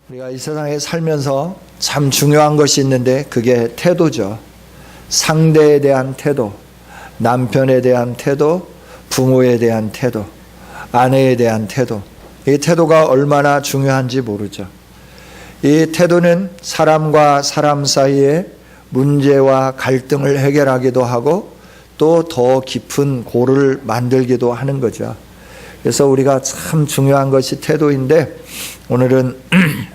우리가 이 세상에 살면서 참 중요한 것이 있는데 그게 태도죠. 상대에 대한 태도, 남편에 대한 태도, 부모에 대한 태도, 아내에 대한 태도. 이 태도가 얼마나 중요한지 모르죠. 이 태도는 사람과 사람 사이에 문제와 갈등을 해결하기도 하고 또 더 깊은 고를 만들기도 하는 거죠. 그래서 우리가 참 중요한 것이 태도인데 오늘은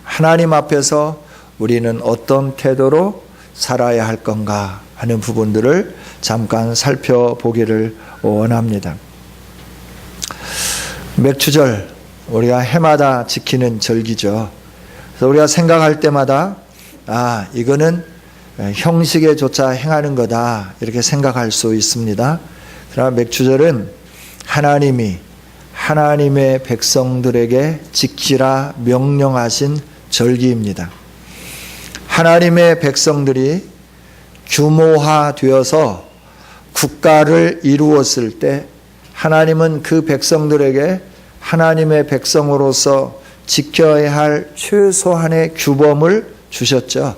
하나님 앞에서 우리는 어떤 태도로 살아야 할 건가 하는 부분들을 잠깐 살펴보기를 원합니다. 맥추절, 우리가 해마다 지키는 절기죠. 그래서 우리가 생각할 때마다 이거는 형식에 조차 행하는 거다 이렇게 생각할 수 있습니다. 그러나 맥추절은 하나님이 하나님의 백성들에게 지키라 명령하신 절기입니다. 하나님의 백성들이 규모화되어서 국가를 이루었을 때 하나님은 그 백성들에게 하나님의 백성으로서 지켜야 할 최소한의 규범을 주셨죠.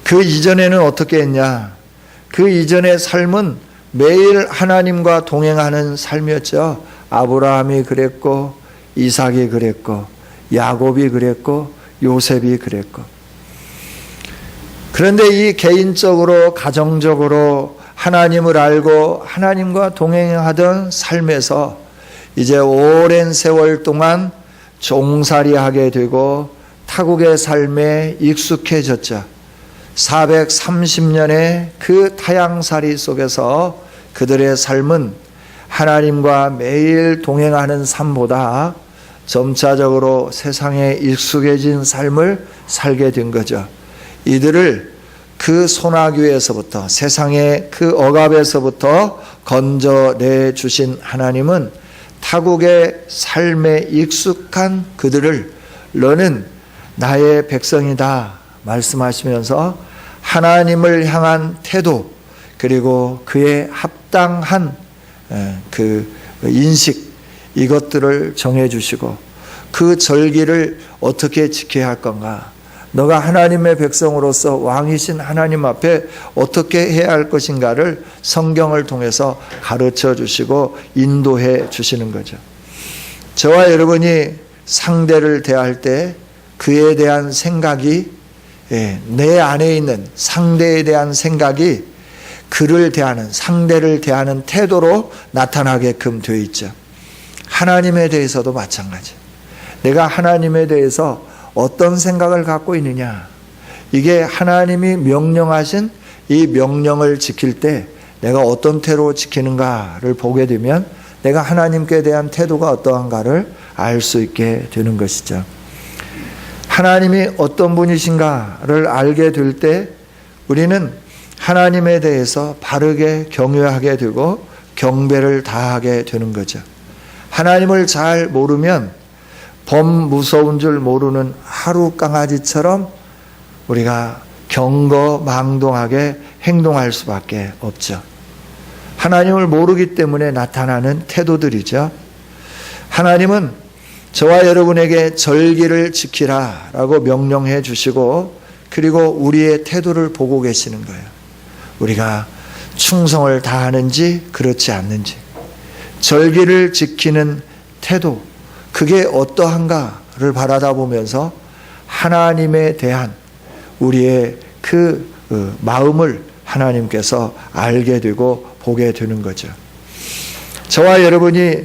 그 이전에는 어떻게 했냐? 그 이전의 삶은 매일 하나님과 동행하는 삶이었죠. 아브라함이 그랬고 이삭이 그랬고 야곱이 그랬고 요셉이 그랬고. 그런데 이 개인적으로 가정적으로 하나님을 알고 하나님과 동행하던 삶에서 이제 오랜 세월 동안 종살이하게 되고 타국의 삶에 익숙해졌죠. 430년의 그 타향살이 속에서 그들의 삶은 하나님과 매일 동행하는 삶보다 점차적으로 세상에 익숙해진 삶을 살게 된 거죠. 이들을 그 소나귀에서부터 세상의 그 억압에서부터 건져내 주신 하나님은 타국의 삶에 익숙한 그들을 너는 나의 백성이다 말씀하시면서 하나님을 향한 태도 그리고 그에 합당한 그 인식 이것들을 정해 주시고 그 절기를 어떻게 지켜야 할 건가, 너가 하나님의 백성으로서 왕이신 하나님 앞에 어떻게 해야 할 것인가를 성경을 통해서 가르쳐 주시고 인도해 주시는 거죠. 저와 여러분이 상대를 대할 때 그에 대한 생각이 내 안에 있는 상대에 대한 생각이 그를 대하는 상대를 대하는 태도로 나타나게끔 되어 있죠. 하나님에 대해서도 마찬가지. 내가 하나님에 대해서 어떤 생각을 갖고 있느냐, 이게 하나님이 명령하신 이 명령을 지킬 때 내가 어떤 태도로 지키는가를 보게 되면 내가 하나님께 대한 태도가 어떠한가를 알 수 있게 되는 것이죠. 하나님이 어떤 분이신가를 알게 될 때 우리는 하나님에 대해서 바르게 경외하게 되고 경배를 다하게 되는 거죠. 하나님을 잘 모르면 범 무서운 줄 모르는 하루 강아지처럼 우리가 경거망동하게 행동할 수밖에 없죠. 하나님을 모르기 때문에 나타나는 태도들이죠. 하나님은 저와 여러분에게 절기를 지키라라고 명령해 주시고 그리고 우리의 태도를 보고 계시는 거예요. 우리가 충성을 다하는지 그렇지 않는지, 절기를 지키는 태도 그게 어떠한가를 바라다 보면서 하나님에 대한 우리의 그 마음을 하나님께서 알게 되고 보게 되는 거죠. 저와 여러분이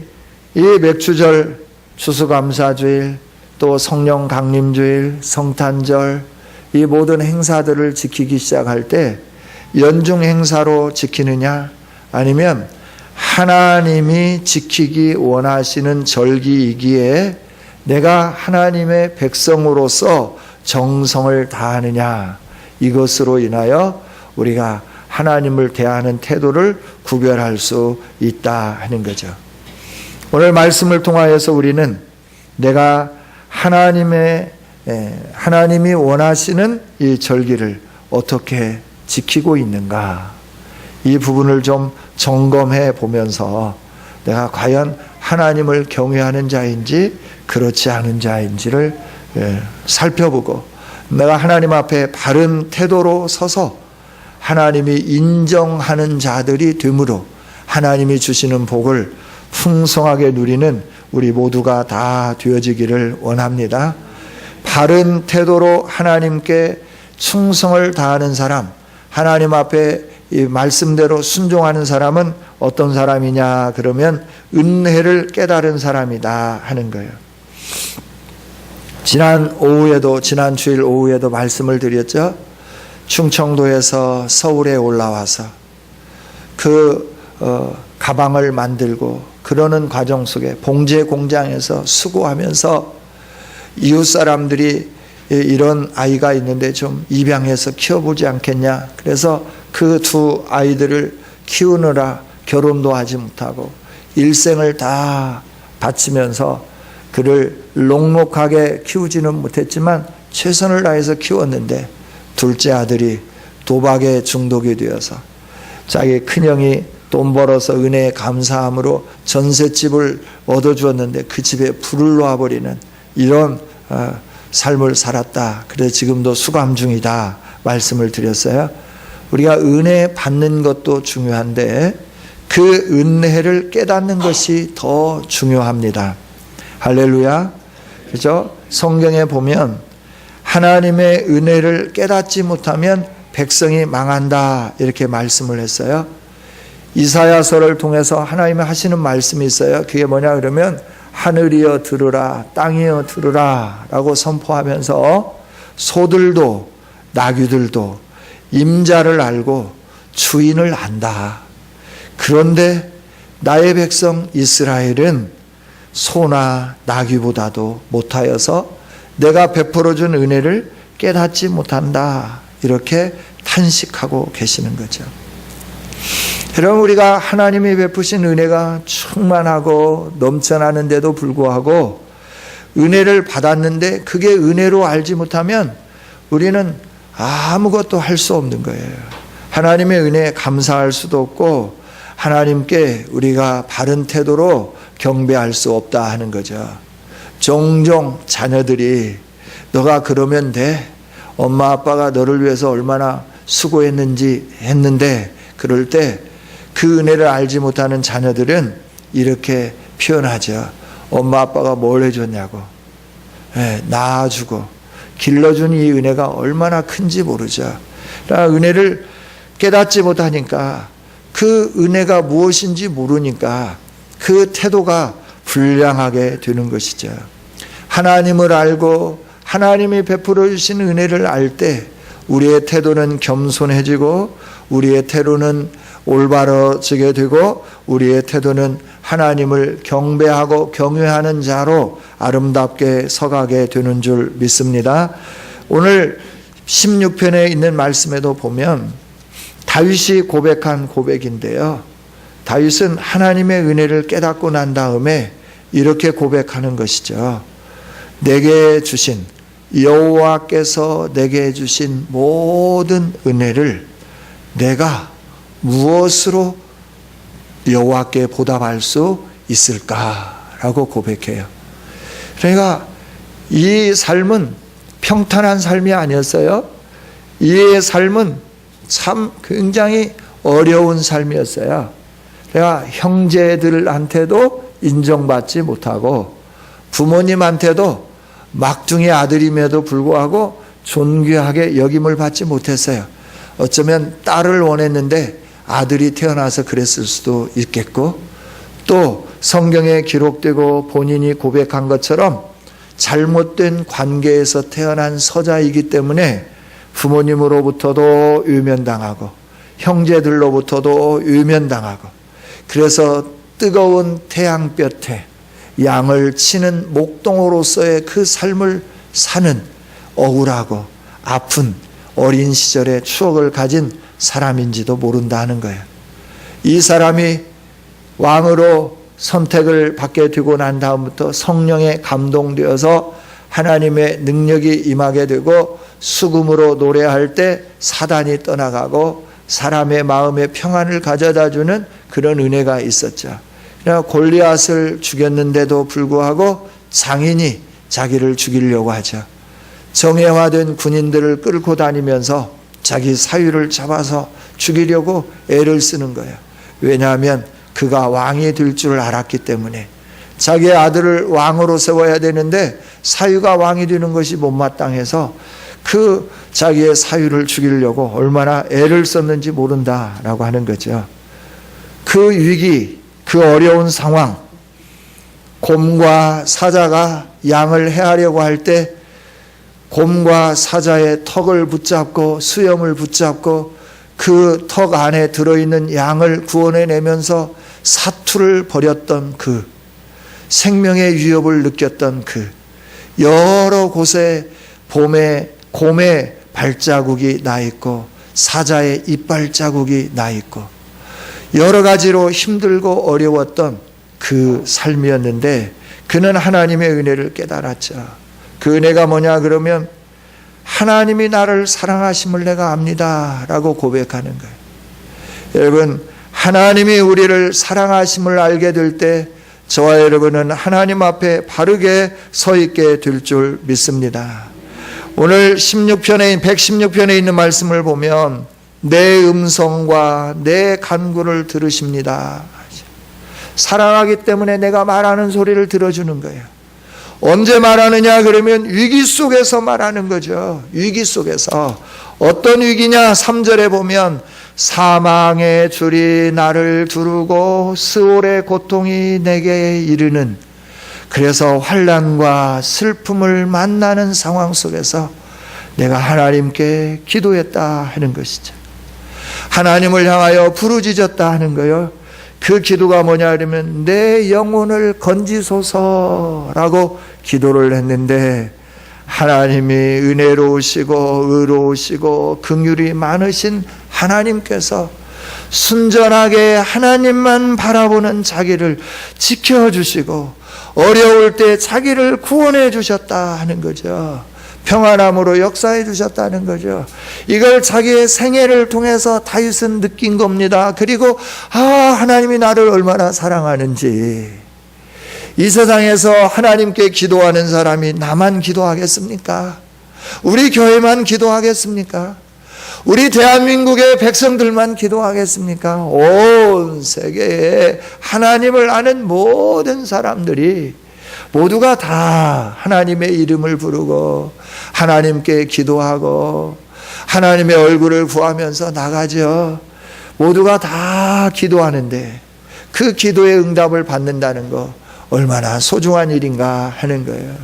이 맥추절, 추수감사주일, 또 성령 강림주일, 성탄절 이 모든 행사들을 지키기 시작할 때 연중 행사로 지키느냐 아니면 하나님이 지키기 원하시는 절기이기에 내가 하나님의 백성으로서 정성을 다하느냐, 이것으로 인하여 우리가 하나님을 대하는 태도를 구별할 수 있다 하는 거죠. 오늘 말씀을 통하여서 우리는 내가 하나님이 원하시는 이 절기를 어떻게 지키고 있는가, 이 부분을 좀 점검해 보면서 내가 과연 하나님을 경외하는 자인지 그렇지 않은 자인지를 살펴보고 내가 하나님 앞에 바른 태도로 서서 하나님이 인정하는 자들이 되므로 하나님이 주시는 복을 풍성하게 누리는 우리 모두가 다 되어지기를 원합니다. 바른 태도로 하나님께 충성을 다하는 사람, 하나님 앞에 이 말씀대로 순종하는 사람은 어떤 사람이냐 그러면 은혜를 깨달은 사람이다 하는 거예요. 지난 주일 오후에도 말씀을 드렸죠. 충청도에서 서울에 올라와서 그 가방을 만들고 그러는 과정 속에 봉제 공장에서 수고하면서 이웃 사람들이 이런 아이가 있는데 좀 입양해서 키워보지 않겠냐. 그래서 그 두 아이들을 키우느라 결혼도 하지 못하고 일생을 다 바치면서 그를 녹록하게 키우지는 못했지만 최선을 다해서 키웠는데 둘째 아들이 도박에 중독이 되어서 자기 큰형이 돈 벌어서 은혜에 감사함으로 전셋집을 얻어주었는데 그 집에 불을 놓아버리는 이런 삶을 살았다. 그래서 지금도 수감 중이다 말씀을 드렸어요. 우리가 은혜 받는 것도 중요한데 그 은혜를 깨닫는 것이 더 중요합니다. 할렐루야. 그죠? 성경에 보면 하나님의 은혜를 깨닫지 못하면 백성이 망한다 이렇게 말씀을 했어요. 이사야서를 통해서 하나님이 하시는 말씀이 있어요. 그게 뭐냐 그러면 하늘이여 들으라 땅이여 들으라 라고 선포하면서 소들도 나귀들도 임자를 알고 주인을 안다. 그런데 나의 백성 이스라엘은 소나 나귀보다도 못하여서 내가 베풀어준 은혜를 깨닫지 못한다. 이렇게 탄식하고 계시는 거죠. 여러분, 우리가 하나님이 베푸신 은혜가 충만하고 넘쳐나는데도 불구하고 은혜를 받았는데 그게 은혜로 알지 못하면 우리는 아무것도 할 수 없는 거예요. 하나님의 은혜에 감사할 수도 없고 하나님께 우리가 바른 태도로 경배할 수 없다 하는 거죠. 종종 자녀들이 너가 그러면 돼. 엄마 아빠가 너를 위해서 얼마나 수고했는지 했는데 그럴 때 그 은혜를 알지 못하는 자녀들은 이렇게 표현하죠. 엄마 아빠가 뭘 해줬냐고. 낳아주고 길러준 이 은혜가 얼마나 큰지 모르죠. 그러니까 은혜를 깨닫지 못하니까 그 은혜가 무엇인지 모르니까 그 태도가 불량하게 되는 것이죠. 하나님을 알고 하나님이 베풀어 주신 은혜를 알 때 우리의 태도는 겸손해지고 우리의 태도는 올바러지게 되고 우리의 태도는 하나님을 경배하고 경외하는 자로 아름답게 서가게 되는 줄 믿습니다. 오늘 16편에 있는 말씀에도 보면 다윗이 고백한 고백인데요. 다윗은 하나님의 은혜를 깨닫고 난 다음에 이렇게 고백하는 것이죠. 내게 주신 여호와께서 내게 주신 모든 은혜를 내가 무엇으로 여호와께 보답할 수 있을까라고 고백해요. 그러니까 이 삶은 평탄한 삶이 아니었어요. 이 삶은 참 굉장히 어려운 삶이었어요. 그러니까 형제들한테도 인정받지 못하고 부모님한테도 막둥이 아들임에도 불구하고 존귀하게 여김을 받지 못했어요. 어쩌면 딸을 원했는데 아들이 태어나서 그랬을 수도 있겠고 또 성경에 기록되고 본인이 고백한 것처럼 잘못된 관계에서 태어난 서자이기 때문에 부모님으로부터도 유면당하고 형제들로부터도 유면당하고 그래서 뜨거운 태양볕에 양을 치는 목동으로서의 그 삶을 사는 억울하고 아픈 어린 시절의 추억을 가진 사람인지도 모른다는 거예요. 이 사람이 왕으로 선택을 받게 되고 난 다음부터 성령에 감동되어서 하나님의 능력이 임하게 되고 수금으로 노래할 때 사단이 떠나가고 사람의 마음에 평안을 가져다주는 그런 은혜가 있었죠. 골리앗을 죽였는데도 불구하고 장인이 자기를 죽이려고 하죠. 정예화된 군인들을 끌고 다니면서 자기 사위를 잡아서 죽이려고 애를 쓰는 거예요. 왜냐하면 그가 왕이 될 줄 알았기 때문에. 자기의 아들을 왕으로 세워야 되는데 사위가 왕이 되는 것이 못마땅해서 그 자기의 사위를 죽이려고 얼마나 애를 썼는지 모른다라고 하는 거죠. 그 위기, 그 어려운 상황, 곰과 사자가 양을 해하려고 할 때 곰과 사자의 턱을 붙잡고 수염을 붙잡고 그 턱 안에 들어있는 양을 구원해내면서 사투를 벌였던 그 생명의 위협을 느꼈던 그 여러 곳에 곰의 발자국이 나 있고 사자의 이빨 자국이 나 있고 여러 가지로 힘들고 어려웠던 그 삶이었는데 그는 하나님의 은혜를 깨달았죠. 그 은혜가 뭐냐 그러면 하나님이 나를 사랑하심을 내가 압니다 라고 고백하는 거예요. 여러분, 하나님이 우리를 사랑하심을 알게 될 때 저와 여러분은 하나님 앞에 바르게 서 있게 될 줄 믿습니다. 오늘 116편에 있는 말씀을 보면 내 음성과 내 간구를 들으십니다. 사랑하기 때문에 내가 말하는 소리를 들어주는 거예요. 언제 말하느냐 그러면 위기 속에서 말하는 거죠. 위기 속에서. 어떤 위기냐? 3절에 보면 사망의 줄이 나를 두르고 스올의 고통이 내게 이르는, 그래서 환난과 슬픔을 만나는 상황 속에서 내가 하나님께 기도했다 하는 것이죠. 하나님을 향하여 부르짖었다 하는 거예요. 그 기도가 뭐냐 그러면 내 영혼을 건지소서라고 기도를 했는데 하나님이 은혜로우시고 의로우시고 긍휼이 많으신 하나님께서 순전하게 하나님만 바라보는 자기를 지켜주시고 어려울 때 자기를 구원해 주셨다 하는 거죠. 평안함으로 역사해 주셨다는 거죠. 이걸 자기의 생애를 통해서 다윗은 느낀 겁니다. 그리고 하나님이 나를 얼마나 사랑하는지. 이 세상에서 하나님께 기도하는 사람이 나만 기도하겠습니까? 우리 교회만 기도하겠습니까? 우리 대한민국의 백성들만 기도하겠습니까? 온 세계에 하나님을 아는 모든 사람들이 모두가 다 하나님의 이름을 부르고 하나님께 기도하고 하나님의 얼굴을 구하면서 나가죠. 모두가 다 기도하는데 그 기도의 응답을 받는다는 거 얼마나 소중한 일인가 하는 거예요.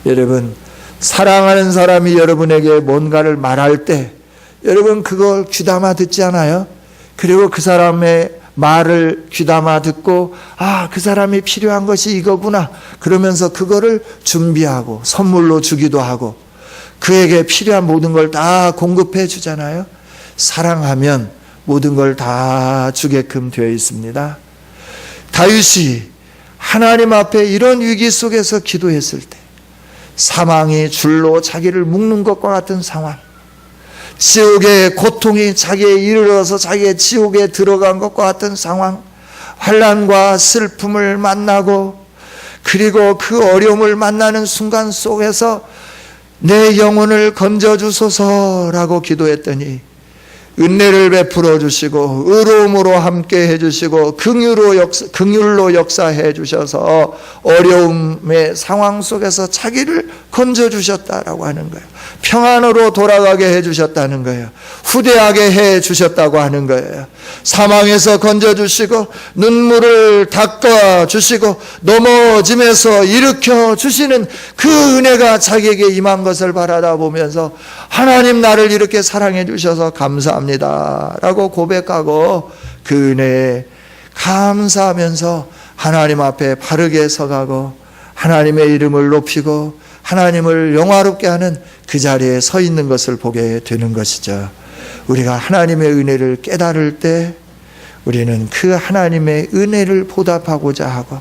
여러분, 사랑하는 사람이 여러분에게 뭔가를 말할 때 여러분 그걸 귀담아 듣지 않아요? 그리고 그 사람의 말을 귀담아 듣고 그 사람이 필요한 것이 이거구나 그러면서 그거를 준비하고 선물로 주기도 하고 그에게 필요한 모든 걸 다 공급해 주잖아요. 사랑하면 모든 걸 다 주게끔 되어 있습니다. 다윗이 하나님 앞에 이런 위기 속에서 기도했을 때 사망이 줄로 자기를 묶는 것과 같은 상황, 지옥의 고통이 자기에 이르러서 자기의 지옥에 들어간 것과 같은 상황, 환난과 슬픔을 만나고 그리고 그 어려움을 만나는 순간 속에서 내 영혼을 건져주소서라고 기도했더니 은혜를 베풀어 주시고 의로움으로 함께 해주시고 긍휼로 역사해 주셔서 어려움의 상황 속에서 자기를 건져주셨다라고 하는 거예요. 평안으로 돌아가게 해주셨다는 거예요. 후대하게 해주셨다고 하는 거예요. 사망에서 건져주시고 눈물을 닦아주시고 넘어짐에서 일으켜 주시는 그 은혜가 자기에게 임한 것을 바라다 보면서 하나님 나를 이렇게 사랑해 주셔서 감사합니다 라고 고백하고 그 은혜에 감사하면서 하나님 앞에 바르게 서가고 하나님의 이름을 높이고 하나님을 영화롭게 하는 그 자리에 서 있는 것을 보게 되는 것이죠. 우리가 하나님의 은혜를 깨달을 때 우리는 그 하나님의 은혜를 보답하고자 하고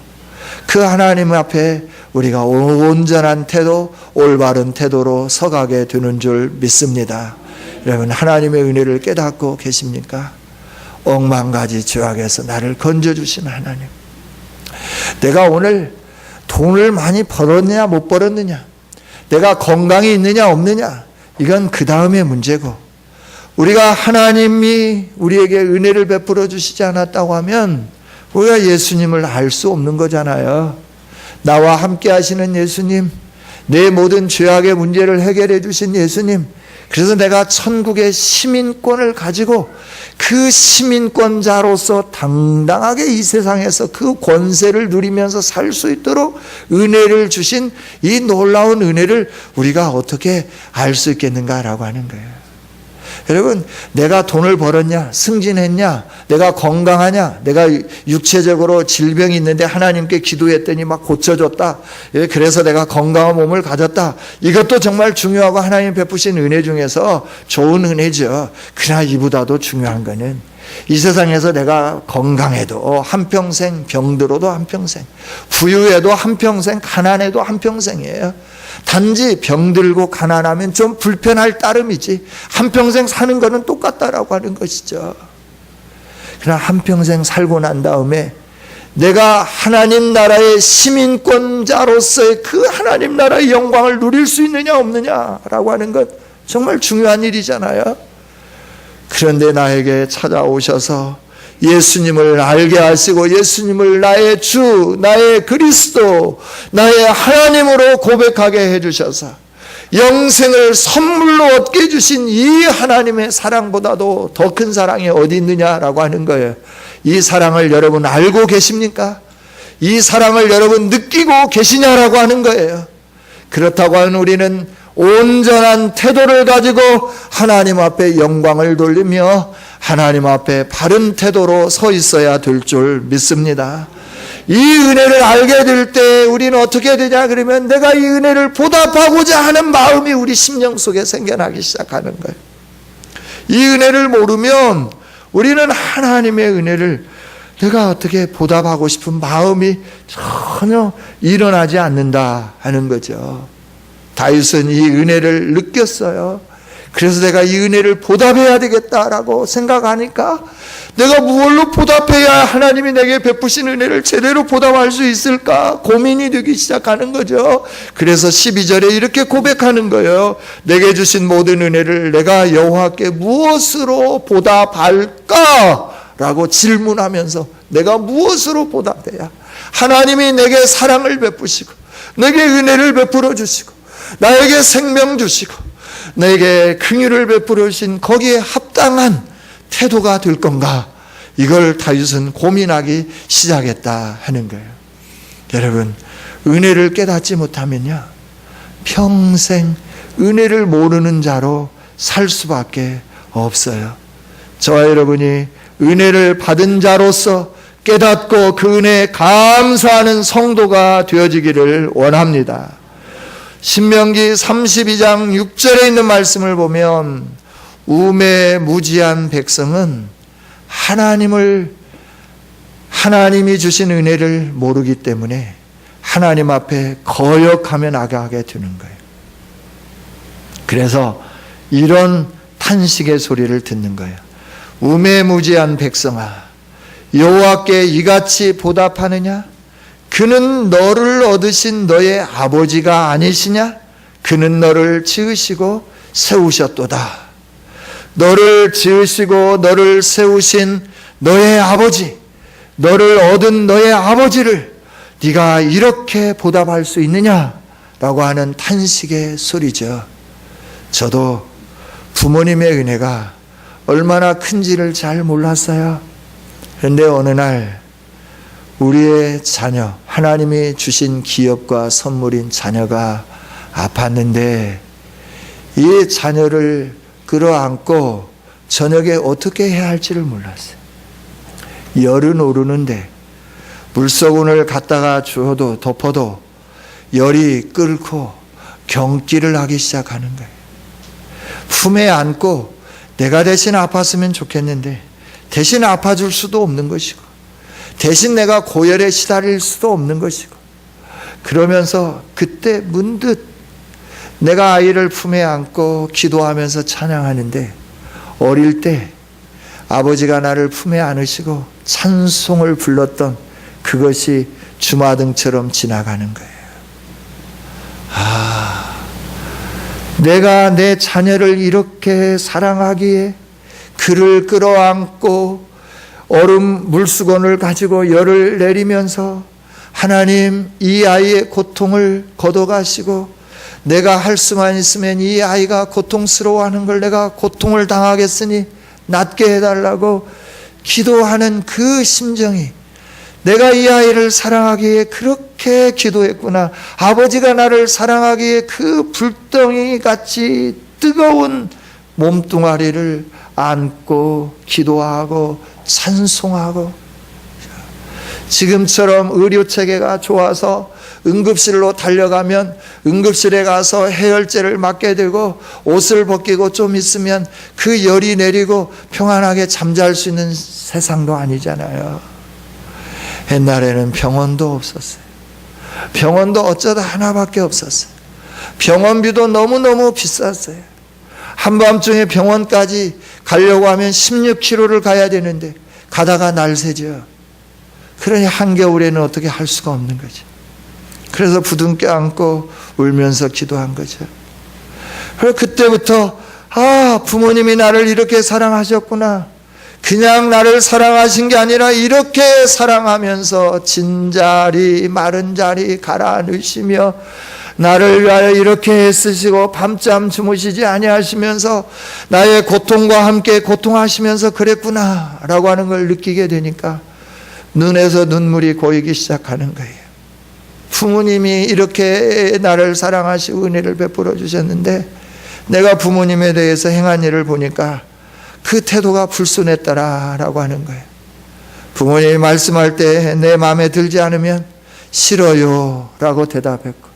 그 하나님 앞에 우리가 온전한 태도, 올바른 태도로 서가게 되는 줄 믿습니다. 여러분, 하나님의 은혜를 깨닫고 계십니까? 억만가지 죄악에서 나를 건져주신 하나님, 내가 오늘 돈을 많이 벌었느냐 못 벌었느냐, 내가 건강이 있느냐 없느냐, 이건 그 다음의 문제고, 우리가 하나님이 우리에게 은혜를 베풀어 주시지 않았다고 하면 우리가 예수님을 알 수 없는 거잖아요. 나와 함께 하시는 예수님, 내 모든 죄악의 문제를 해결해 주신 예수님, 그래서 내가 천국의 시민권을 가지고 그 시민권자로서 당당하게 이 세상에서 그 권세를 누리면서 살 수 있도록 은혜를 주신 이 놀라운 은혜를 우리가 어떻게 알 수 있겠는가라고 하는 거예요. 여러분, 내가 돈을 벌었냐, 승진했냐, 내가 건강하냐, 내가 육체적으로 질병이 있는데 하나님께 기도했더니 막 고쳐졌다, 그래서 내가 건강한 몸을 가졌다, 이것도 정말 중요하고 하나님 베푸신 은혜 중에서 좋은 은혜죠. 그러나 이보다도 중요한 거는 이 세상에서 내가 건강해도 한평생, 병들어도 한평생, 부유해도 한평생, 가난해도 한평생이에요. 단지 병들고 가난하면 좀 불편할 따름이지 한평생 사는 거는 똑같다라고 하는 것이죠. 그러나 한평생 살고 난 다음에 내가 하나님 나라의 시민권자로서의 그 하나님 나라의 영광을 누릴 수 있느냐 없느냐라고 하는 것 정말 중요한 일이잖아요. 그런데 나에게 찾아오셔서 예수님을 알게 하시고 예수님을 나의 주, 나의 그리스도, 나의 하나님으로 고백하게 해주셔서 영생을 선물로 얻게 해주신 이 하나님의 사랑보다도 더 큰 사랑이 어디 있느냐라고 하는 거예요. 이 사랑을 여러분 알고 계십니까? 이 사랑을 여러분 느끼고 계시냐라고 하는 거예요. 그렇다고 하는 우리는 온전한 태도를 가지고 하나님 앞에 영광을 돌리며 하나님 앞에 바른 태도로 서 있어야 될 줄 믿습니다. 이 은혜를 알게 될 때 우리는 어떻게 되냐 그러면 내가 이 은혜를 보답하고자 하는 마음이 우리 심령 속에 생겨나기 시작하는 거예요. 이 은혜를 모르면 우리는 하나님의 은혜를 내가 어떻게 보답하고 싶은 마음이 전혀 일어나지 않는다 하는 거죠. 다윗은 이 은혜를 느꼈어요. 그래서 내가 이 은혜를 보답해야 되겠다라고 생각하니까 내가 무엇로 보답해야 하나님이 내게 베푸신 은혜를 제대로 보답할 수 있을까 고민이 되기 시작하는 거죠. 그래서 12절에 이렇게 고백하는 거예요. 내게 주신 모든 은혜를 내가 여호와께 무엇으로 보답할까? 라고 질문하면서 내가 무엇으로 보답해야 하나님이 내게 사랑을 베푸시고 내게 은혜를 베풀어 주시고 나에게 생명 주시고 내게 긍휼을 베풀어 주신 거기에 합당한 태도가 될 건가? 이걸 다윗은 고민하기 시작했다 하는 거예요. 여러분, 은혜를 깨닫지 못하면요 평생 은혜를 모르는 자로 살 수밖에 없어요. 저와 여러분이 은혜를 받은 자로서 깨닫고 그 은혜에 감사하는 성도가 되어지기를 원합니다. 신명기 32장 6절에 있는 말씀을 보면 우매무지한 백성은 하나님이 주신 은혜를 모르기 때문에 하나님 앞에 거역하며 나가게 되는 거예요. 그래서 이런 탄식의 소리를 듣는 거예요. 우매무지한 백성아, 여호와께 이같이 보답하느냐? 그는 너를 얻으신 너의 아버지가 아니시냐? 그는 너를 지으시고 세우셨도다. 너를 지으시고 너를 세우신 너의 아버지, 너를 얻은 너의 아버지를 네가 이렇게 보답할 수 있느냐라고 하는 탄식의 소리죠. 저도 부모님의 은혜가 얼마나 큰지를 잘 몰랐어요. 그런데 어느 날 우리의 자녀, 하나님이 주신 기업과 선물인 자녀가 아팠는데 이 자녀를 끌어안고 저녁에 어떻게 해야 할지를 몰랐어요. 열은 오르는데 물소군을 갖다가 주어도 덮어도 열이 끓고 경기를 하기 시작하는 거예요. 품에 안고 내가 대신 아팠으면 좋겠는데 대신 아파줄 수도 없는 것이고 대신 내가 고열에 시달릴 수도 없는 것이고 그러면서 그때 문득 내가 아이를 품에 안고 기도하면서 찬양하는데 어릴 때 아버지가 나를 품에 안으시고 찬송을 불렀던 그것이 주마등처럼 지나가는 거예요. 내가 내 자녀를 이렇게 사랑하기에 그를 끌어안고 얼음 물수건을 가지고 열을 내리면서 하나님, 이 아이의 고통을 걷어가시고 내가 할 수만 있으면 이 아이가 고통스러워하는 걸 내가 고통을 당하겠으니 낫게 해달라고 기도하는 그 심정이, 내가 이 아이를 사랑하기에 그렇게 기도했구나, 아버지가 나를 사랑하기에 그 불덩이 같이 뜨거운 몸뚱아리를 안고 기도하고 찬송하고, 지금처럼 의료체계가 좋아서 응급실로 달려가면 응급실에 가서 해열제를 맞게 되고 옷을 벗기고 좀 있으면 그 열이 내리고 평안하게 잠잘 수 있는 세상도 아니잖아요. 옛날에는 병원도 없었어요. 병원도 어쩌다 하나밖에 없었어요. 병원비도 너무너무 비쌌어요. 한밤중에 병원까지 가려고 하면 16km를 가야 되는데 가다가 날 새죠. 그러니 한겨울에는 어떻게 할 수가 없는 거죠. 그래서 부둥켜 안고 울면서 기도한 거죠. 그래서 그때부터 부모님이 나를 이렇게 사랑하셨구나, 그냥 나를 사랑하신 게 아니라 이렇게 사랑하면서 진자리 마른 자리 갈아 넣으시며 나를 위하여 이렇게 애쓰시고 밤잠 주무시지 아니하시면서 나의 고통과 함께 고통하시면서 그랬구나 라고 하는 걸 느끼게 되니까 눈에서 눈물이 고이기 시작하는 거예요. 부모님이 이렇게 나를 사랑하시고 은혜를 베풀어 주셨는데 내가 부모님에 대해서 행한 일을 보니까 그 태도가 불순했더라라고 하는 거예요. 부모님이 말씀할 때 내 마음에 들지 않으면 싫어요 라고 대답했고,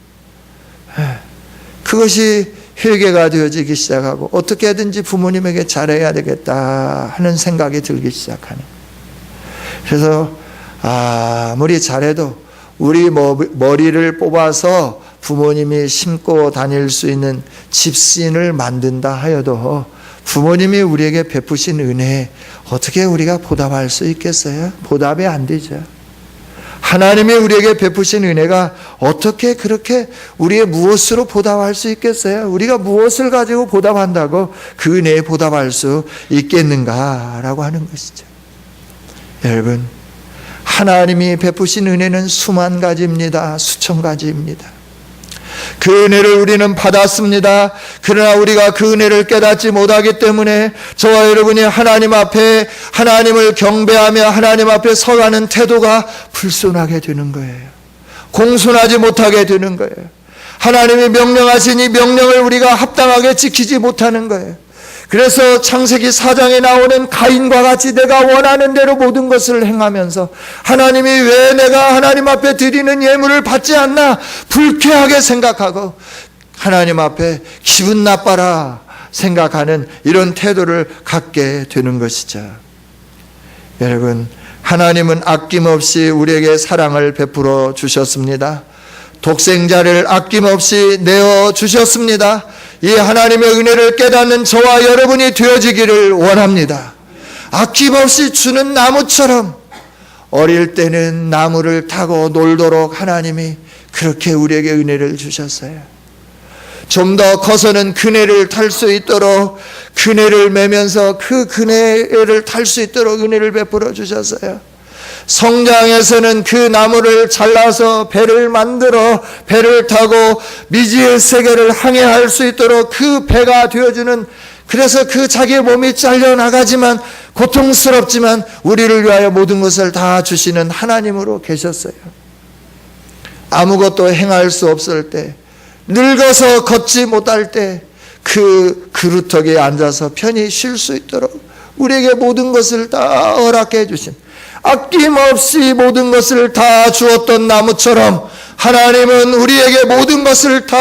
그것이 회개가 되어지기 시작하고 어떻게든지 부모님에게 잘해야 되겠다 하는 생각이 들기 시작하는 거예요. 그래서 아무리 잘해도 우리 머리를 뽑아서 부모님이 심고 다닐 수 있는 집신을 만든다 하여도 부모님이 우리에게 베푸신 은혜 어떻게 우리가 보답할 수 있겠어요? 보답이 안 되죠. 하나님이 우리에게 베푸신 은혜가 어떻게 그렇게 우리의 무엇으로 보답할 수 있겠어요? 우리가 무엇을 가지고 보답한다고 그 은혜에 보답할 수 있겠는가라고 하는 것이죠. 여러분, 하나님이 베푸신 은혜는 수만 가지입니다. 수천 가지입니다. 그 은혜를 우리는 받았습니다. 그러나 우리가 그 은혜를 깨닫지 못하기 때문에 저와 여러분이 하나님 앞에 하나님을 경배하며 하나님 앞에 서가는 태도가 불순하게 되는 거예요. 공손하지 못하게 되는 거예요. 하나님이 명령하신 이 명령을 우리가 합당하게 지키지 못하는 거예요. 그래서 창세기 4장에 나오는 가인과 같이 내가 원하는 대로 모든 것을 행하면서 하나님이 왜 내가 하나님 앞에 드리는 예물을 받지 않나 불쾌하게 생각하고 하나님 앞에 기분 나빠라 생각하는 이런 태도를 갖게 되는 것이죠. 여러분, 하나님은 아낌없이 우리에게 사랑을 베풀어 주셨습니다. 독생자를 아낌없이 내어주셨습니다. 이 하나님의 은혜를 깨닫는 저와 여러분이 되어지기를 원합니다. 아낌없이 주는 나무처럼 어릴 때는 나무를 타고 놀도록 하나님이 그렇게 우리에게 은혜를 주셨어요. 좀 더 커서는 그네를 탈 수 있도록 그네를 매면서 그 그네를 탈 수 있도록 은혜를 베풀어 주셨어요. 성장에서는 그 나무를 잘라서 배를 만들어 배를 타고 미지의 세계를 항해할 수 있도록 그 배가 되어주는, 그래서 그 자기의 몸이 잘려나가지만 고통스럽지만 우리를 위하여 모든 것을 다 주시는 하나님으로 계셨어요. 아무것도 행할 수 없을 때, 늙어서 걷지 못할 때 그 그루터기에 앉아서 편히 쉴 수 있도록 우리에게 모든 것을 다 허락해 주신, 아낌없이 모든 것을 다 주었던 나무처럼 하나님은 우리에게 모든 것을 다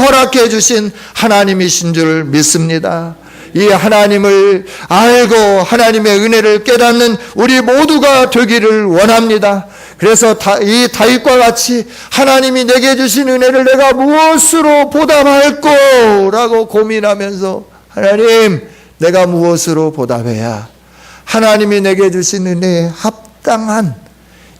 허락해 주신 하나님이신 줄 믿습니다. 이 하나님을 알고 하나님의 은혜를 깨닫는 우리 모두가 되기를 원합니다. 그래서 이 다윗과 같이 하나님이 내게 주신 은혜를 내가 무엇으로 보답할꼬? 라고 고민하면서 하나님, 내가 무엇으로 보답해야 하나님이 내게 주신 은혜에 합당한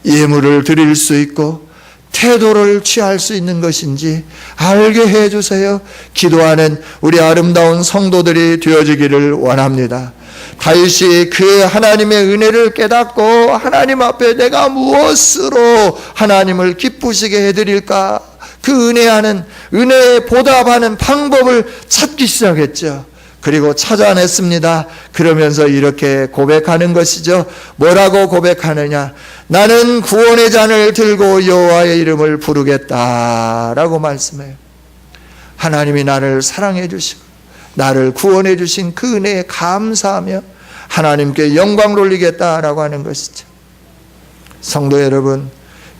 예물을 드릴 수 있고 태도를 취할 수 있는 것인지 알게 해주세요. 기도하는 우리 아름다운 성도들이 되어지기를 원합니다. 다윗이 그 하나님의 은혜를 깨닫고 하나님 앞에 내가 무엇으로 하나님을 기쁘시게 해드릴까, 그 은혜에 보답하는 방법을 찾기 시작했죠. 그리고 찾아냈습니다. 그러면서 이렇게 고백하는 것이죠. 뭐라고 고백하느냐? 나는 구원의 잔을 들고 여호와의 이름을 부르겠다라고 말씀해요. 하나님이 나를 사랑해 주시고 나를 구원해 주신 그 은혜에 감사하며 하나님께 영광 돌리겠다라고 하는 것이죠. 성도 여러분,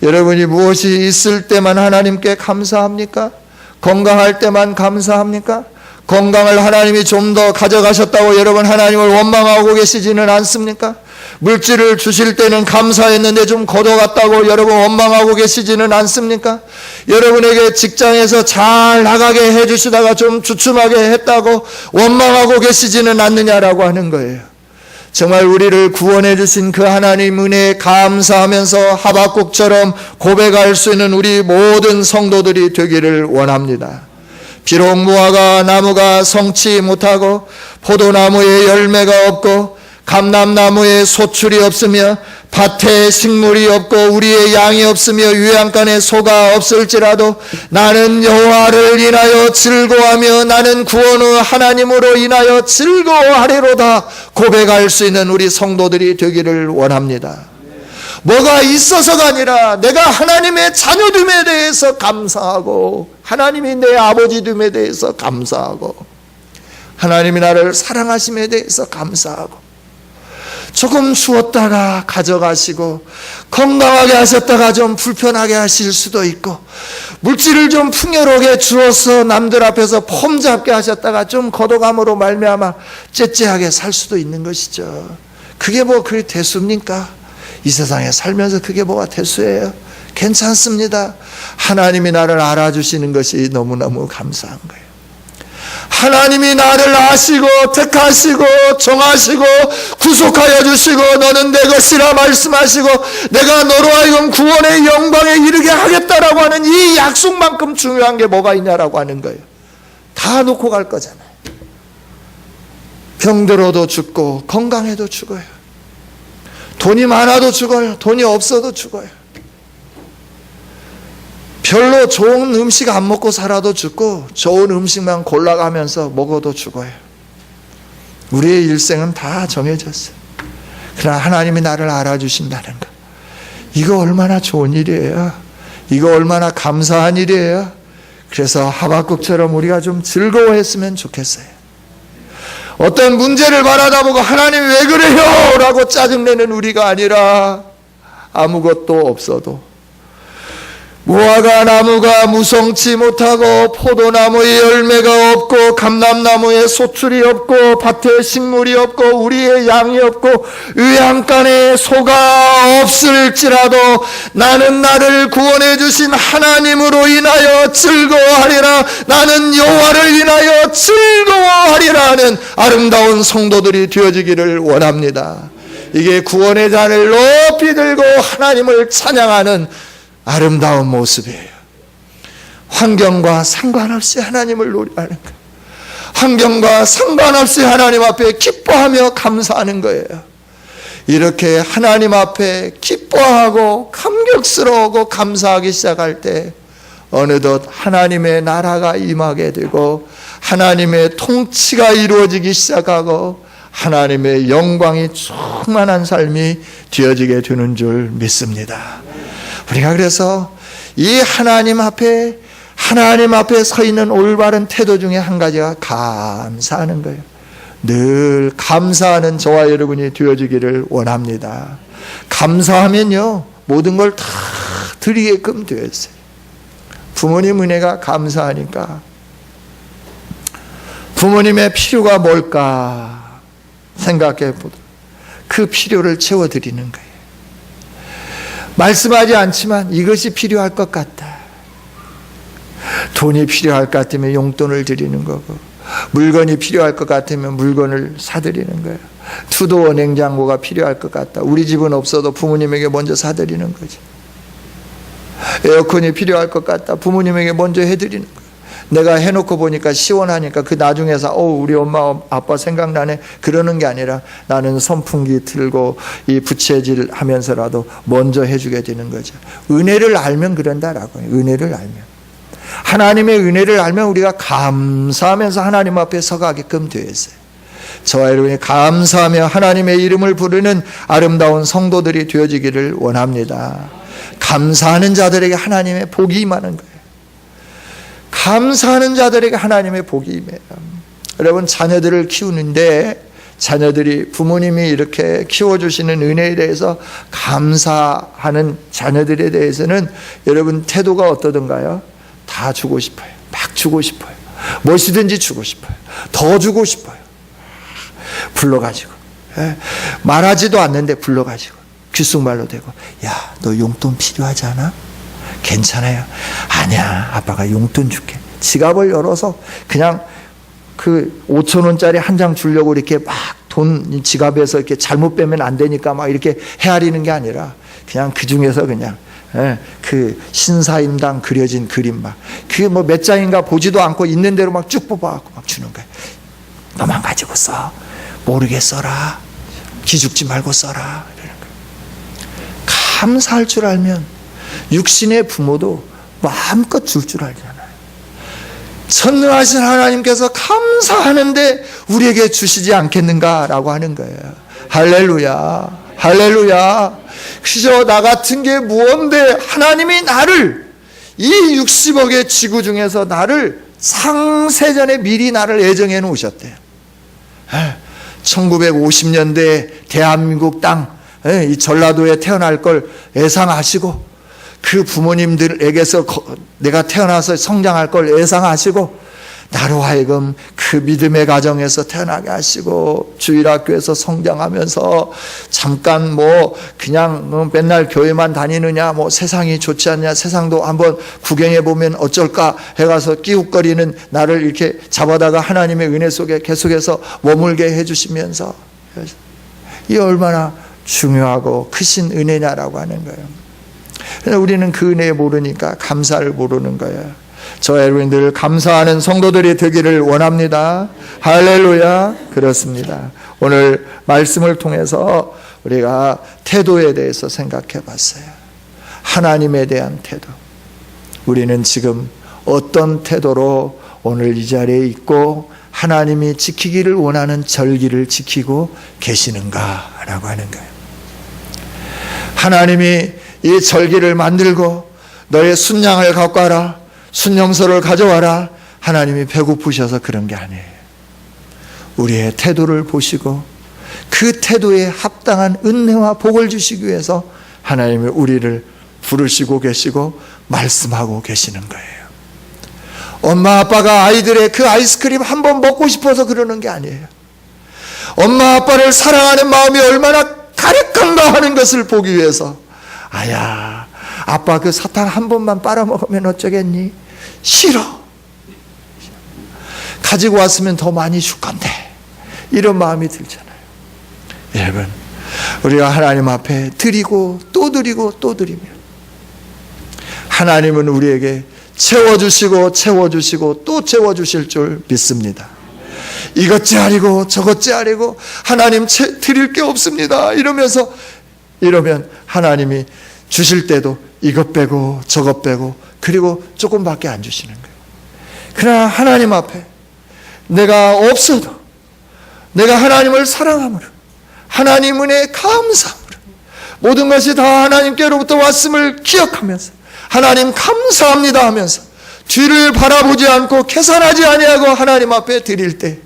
여러분이 무엇이 있을 때만 하나님께 감사합니까? 건강할 때만 감사합니까? 건강을 하나님이 좀 더 가져가셨다고 여러분 하나님을 원망하고 계시지는 않습니까? 물질을 주실 때는 감사했는데 좀 걷어갔다고 여러분 원망하고 계시지는 않습니까? 여러분에게 직장에서 잘 나가게 해주시다가 좀 주춤하게 했다고 원망하고 계시지는 않느냐라고 하는 거예요. 정말 우리를 구원해 주신 그 하나님 은혜에 감사하면서 하박국처럼 고백할 수 있는 우리 모든 성도들이 되기를 원합니다. 비록 무화과 나무가 성치 못하고 포도나무에 열매가 없고 감람나무에 소출이 없으며 밭에 식물이 없고 우리의 양이 없으며 유양간에 소가 없을지라도 나는 여호와를 인하여 즐거워하며 나는 구원의 하나님으로 인하여 즐거워하리로다 고백할 수 있는 우리 성도들이 되기를 원합니다. 뭐가 있어서가 아니라 내가 하나님의 자녀됨에 대해서 감사하고 하나님이 내 아버지됨에 대해서 감사하고 하나님이 나를 사랑하심에 대해서 감사하고 조금 주었다가 가져가시고 건강하게 하셨다가 좀 불편하게 하실 수도 있고 물질을 좀 풍요롭게 주어서 남들 앞에서 폼 잡게 하셨다가 좀 걷어감으로 말미암아 째째하게 살 수도 있는 것이죠. 그게 뭐 그리 대수입니까? 이 세상에 살면서 그게 뭐가 대수예요? 괜찮습니다. 하나님이 나를 알아주시는 것이 너무너무 감사한 거예요. 하나님이 나를 아시고 택하시고 정하시고 구속하여 주시고 너는 내 것이라 말씀하시고 내가 너로 하여금 구원의 영광에 이르게 하겠다라고 하는 이 약속만큼 중요한 게 뭐가 있냐라고 하는 거예요. 다 놓고 갈 거잖아요. 병들어도 죽고 건강해도 죽어요. 돈이 많아도 죽어요. 돈이 없어도 죽어요. 별로 좋은 음식 안 먹고 살아도 죽고 좋은 음식만 골라가면서 먹어도 죽어요. 우리의 일생은 다 정해졌어요. 그러나 하나님이 나를 알아주신다는 것, 이거 얼마나 좋은 일이에요. 이거 얼마나 감사한 일이에요. 그래서 하박국처럼 우리가 좀 즐거워했으면 좋겠어요. 어떤 문제를 바라다 보고 하나님 왜 그래요? 라고 짜증내는 우리가 아니라 아무것도 없어도 무화과 나무가 무성치 못하고 포도나무에 열매가 없고 감람나무에 소출이 없고 밭에 식물이 없고 우리의 양이 없고 유양간에 소가 없을지라도 나는 나를 구원해 주신 하나님으로 인하여 즐거워하리라. 나는 여호와를 인하여 즐거워하리라는 아름다운 성도들이 되어지기를 원합니다. 이게 구원의 잔을 높이 들고 하나님을 찬양하는 아름다운 모습이에요. 환경과 상관없이 하나님을 노래하는 거예요. 환경과 상관없이 하나님 앞에 기뻐하며 감사하는 거예요. 이렇게 하나님 앞에 기뻐하고 감격스러워하고 감사하기 시작할 때 어느덧 하나님의 나라가 임하게 되고 하나님의 통치가 이루어지기 시작하고 하나님의 영광이 충만한 삶이 되어지게 되는 줄 믿습니다. 우리가 그래서 이 하나님 앞에 서 있는 올바른 태도 중에 한 가지가 감사하는 거예요. 늘 감사하는 저와 여러분이 되어지기를 원합니다. 감사하면요 모든 걸 다 드리게끔 되어 있어요. 부모님 은혜가 감사하니까 부모님의 필요가 뭘까 생각해 보도록 그 필요를 채워드리는 거예요. 말씀하지 않지만 이것이 필요할 것 같다. 돈이 필요할 것 같으면 용돈을 드리는 거고 물건이 필요할 것 같으면 물건을 사드리는 거예요. 투도어 냉장고가 필요할 것 같다. 우리 집은 없어도 부모님에게 먼저 사드리는 거지. 에어컨이 필요할 것 같다. 부모님에게 먼저 해드리는 거야. 내가 해놓고 보니까 시원하니까 그 나중에서 우리 엄마 아빠 생각나네 그러는 게 아니라 나는 선풍기 틀고 이 부채질 하면서라도 먼저 해주게 되는 거죠. 은혜를 알면 그런다라고요. 은혜를 알면, 하나님의 은혜를 알면 우리가 감사하면서 하나님 앞에 서가게끔 되어 있어요. 저와 여러분이 감사하며 하나님의 이름을 부르는 아름다운 성도들이 되어지기를 원합니다. 감사하는 자들에게 하나님의 복이 임하는 거예요. 감사하는 자들에게 하나님의 복이 임해요. 여러분, 자녀들을 키우는데 자녀들이 부모님이 이렇게 키워주시는 은혜에 대해서 감사하는 자녀들에 대해서는 여러분 태도가 어떠든가요? 다 주고 싶어요. 막 주고 싶어요. 무엇이든지 주고 싶어요. 더 주고 싶어요. 불러가지고, 말하지도 않는데 불러가지고 귓속말로 대고, 야, 너 용돈 필요하지 않아? 괜찮아요. 아니야, 아빠가 용돈 줄게. 지갑을 열어서 그냥 그 5,000원짜리 한 장 주려고 이렇게 막 돈 지갑에서 이렇게 잘못 빼면 안 되니까 막 이렇게 헤아리는 게 아니라 그냥 그 중에서 그냥 그 신사임당 그려진 그림 막 그게 뭐 몇 장인가 보지도 않고 있는 대로 막 쭉 뽑아갖고 막 주는 거야. 너만 가지고 써. 모르게 써라. 기죽지 말고 써라. 이러는 거야. 감사할 줄 알면 육신의 부모도 마음껏 줄 줄 알잖아요. 전능하신 하나님께서 감사하는데 우리에게 주시지 않겠는가라고 하는 거예요. 할렐루야, 할렐루야. 그저 나 같은 게 무언데 하나님이 나를 이 60억의 지구 중에서 나를 상세전에 미리 나를 예정해 놓으셨대요. 1950년대 대한민국 땅, 이 전라도에 태어날 걸 예상하시고 그 부모님들에게서 내가 태어나서 성장할 걸 예상하시고 나로 하여금 그 믿음의 가정에서 태어나게 하시고 주일학교에서 성장하면서 잠깐 뭐 그냥 맨날 교회만 다니느냐, 뭐 세상이 좋지 않냐, 세상도 한번 구경해 보면 어쩔까 해가서 끼웃거리는 나를 이렇게 잡아다가 하나님의 은혜 속에 계속해서 머물게 해주시면서 이 얼마나 중요하고 크신 은혜냐라고 하는 거예요. 우리는 그 은혜 모르니까 감사를 모르는 거예요. 저 여러분들 감사하는 성도들이 되기를 원합니다. 할렐루야. 그렇습니다. 오늘 말씀을 통해서 우리가 태도에 대해서 생각해 봤어요. 하나님에 대한 태도. 우리는 지금 어떤 태도로 오늘 이 자리에 있고 하나님이 지키기를 원하는 절기를 지키고 계시는가라고 하는 거예요. 하나님이 이 절기를 만들고 너의 순양을 갖고 와라, 순염소를 가져와라, 하나님이 배고프셔서 그런 게 아니에요. 우리의 태도를 보시고 그 태도에 합당한 은혜와 복을 주시기 위해서 하나님이 우리를 부르시고 계시고 말씀하고 계시는 거예요. 엄마 아빠가 아이들의 그 아이스크림 한번 먹고 싶어서 그러는 게 아니에요. 엄마 아빠를 사랑하는 마음이 얼마나 가득한가 하는 것을 보기 위해서, 아야, 아빠 그 사탕 한 번만 빨아먹으면 어쩌겠니? 싫어. 가지고 왔으면 더 많이 줄 건데. 이런 마음이 들잖아요. 여러분, 우리가 하나님 앞에 드리고 또 드리고 또 드리면 하나님은 우리에게 채워주시고 채워주시고 또 채워주실 줄 믿습니다. 이것째 아니고 저것째 아니고 하나님 드릴 게 없습니다 이러면 하나님이 주실 때도 이것 빼고 저것 빼고 그리고 조금밖에 안 주시는 거예요. 그러나 하나님 앞에 내가 없어도 내가 하나님을 사랑함으로 하나님 은혜에 감사함으로 모든 것이 다 하나님께로부터 왔음을 기억하면서 하나님 감사합니다 하면서 뒤를 바라보지 않고 계산하지 아니하고 하나님 앞에 드릴 때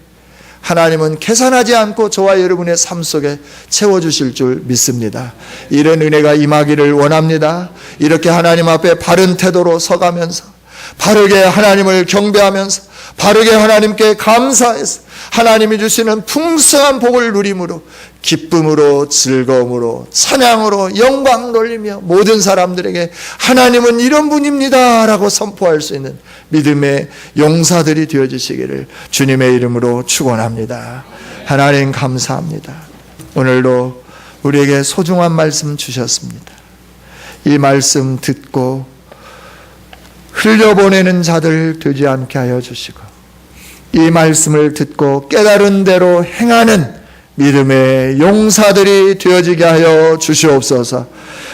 하나님은 계산하지 않고 저와 여러분의 삶 속에 채워주실 줄 믿습니다. 이런 은혜가 임하기를 원합니다. 이렇게 하나님 앞에 바른 태도로 서가면서 바르게 하나님을 경배하면서 바르게 하나님께 감사해서 하나님이 주시는 풍성한 복을 누림으로 기쁨으로 즐거움으로 찬양으로 영광 돌리며 모든 사람들에게 하나님은 이런 분입니다 라고 선포할 수 있는 믿음의 용사들이 되어주시기를 주님의 이름으로 축원합니다. 하나님 감사합니다. 오늘도 우리에게 소중한 말씀 주셨습니다. 이 말씀 듣고 흘려보내는 자들 되지 않게 하여 주시고, 이 말씀을 듣고 깨달은 대로 행하는 믿음의 용사들이 되어지게 하여 주시옵소서.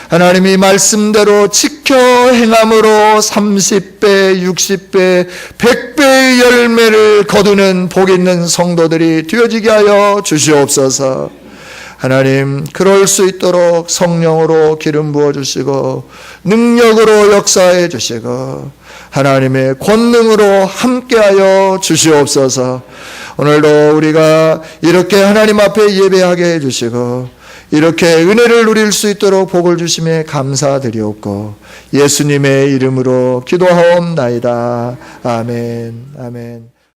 하나님이 말씀대로 지켜 행함으로 30배, 60배, 100배의 열매를 거두는 복 있는 성도들이 되어지게 하여 주시옵소서. 하나님, 그럴 수 있도록 성령으로 기름 부어주시고 능력으로 역사해 주시고 하나님의 권능으로 함께하여 주시옵소서. 오늘도 우리가 이렇게 하나님 앞에 예배하게 해주시고 이렇게 은혜를 누릴 수 있도록 복을 주심에 감사드리옵고 예수님의 이름으로 기도하옵나이다. 아멘. 아멘.